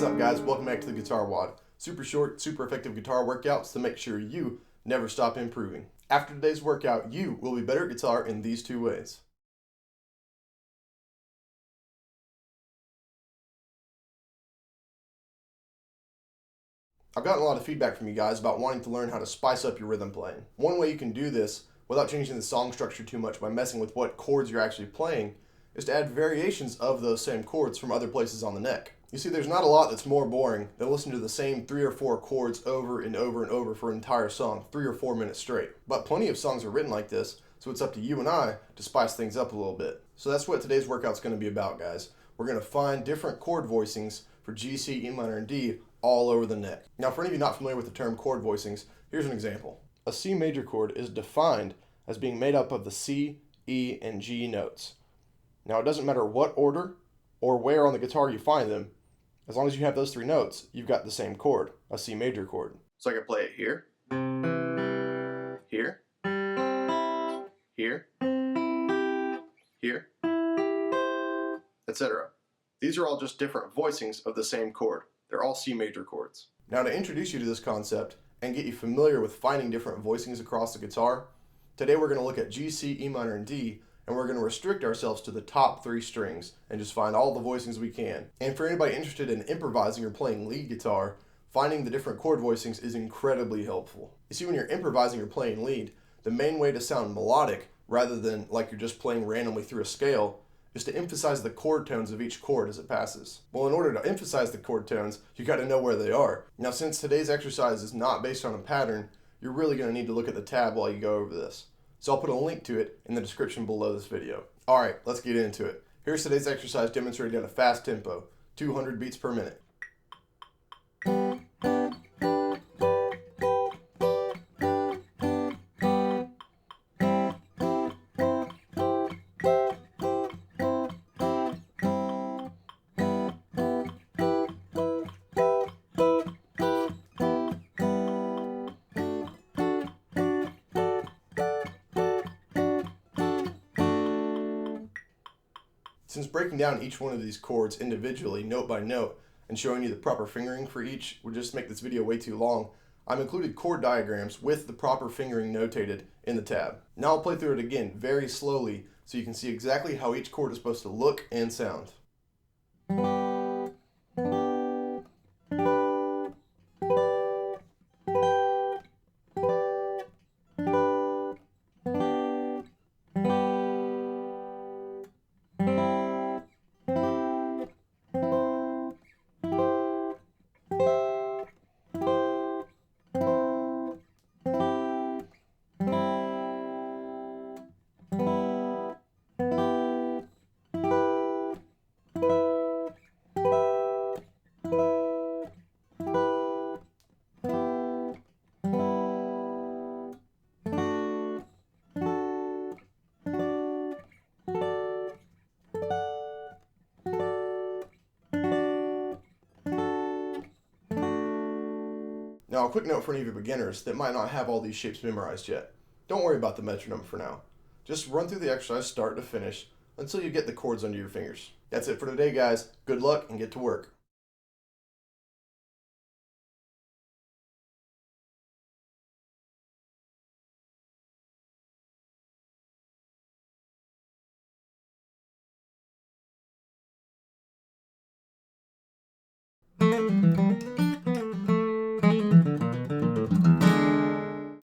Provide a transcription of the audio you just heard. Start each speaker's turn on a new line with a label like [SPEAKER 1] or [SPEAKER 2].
[SPEAKER 1] up, guys? Welcome back to the GuitarWOD. Super short, super effective guitar workouts to make sure you never stop improving. After today's workout, you will be better at guitar in these two ways. I've gotten a lot of feedback from you guys about wanting to learn how to spice up your rhythm playing. One way you can do this without changing the song structure too much by messing with what chords you're actually playing is to add variations of those same chords from other places on the neck. You see, there's not a lot that's more boring than listening to the same 3 or 4 chords over and over and over for an entire song, 3 or 4 minutes straight. But plenty of songs are written like this, so it's up to you and I to spice things up a little bit. So that's what today's workout's going to be about, guys. We're going to find different chord voicings for G, C, E minor, and D all over the neck. Now, for any of you not familiar with the term chord voicings, here's an example. A C major chord is defined as being made up of the C, E, and G notes. Now, it doesn't matter what order or where on the guitar you find them. As long as you have those 3 notes, you've got the same chord, a C major chord. So I can play it here, here, here, here, etc. These are all just different voicings of the same chord. They're all C major chords. Now, to introduce you to this concept and get you familiar with finding different voicings across the guitar, today we're going to look at G, C, E minor, and D, and we're going to restrict ourselves to the top 3 strings and just find all the voicings we can. And for anybody interested in improvising or playing lead guitar, finding the different chord voicings is incredibly helpful. You see, when you're improvising or playing lead, the main way to sound melodic, rather than like you're just playing randomly through a scale, is to emphasize the chord tones of each chord as it passes. Well, in order to emphasize the chord tones, you got to know where they are. Now, since today's exercise is not based on a pattern, you're really going to need to look at the tab while you go over this. So I'll put a link to it in the description below this video. Alright, let's get into it. Here's today's exercise demonstrated at a fast tempo, 200 beats per minute. Since breaking down each one of these chords individually, note by note, and showing you the proper fingering for each would just make this video way too long, I've included chord diagrams with the proper fingering notated in the tab. Now I'll play through it again very slowly so you can see exactly how each chord is supposed to look and sound. Now, a quick note for any of you beginners that might not have all these shapes memorized yet. Don't worry about the metronome for now. Just run through the exercise start to finish until you get the chords under your fingers. That's it for today, guys. Good luck and get to work.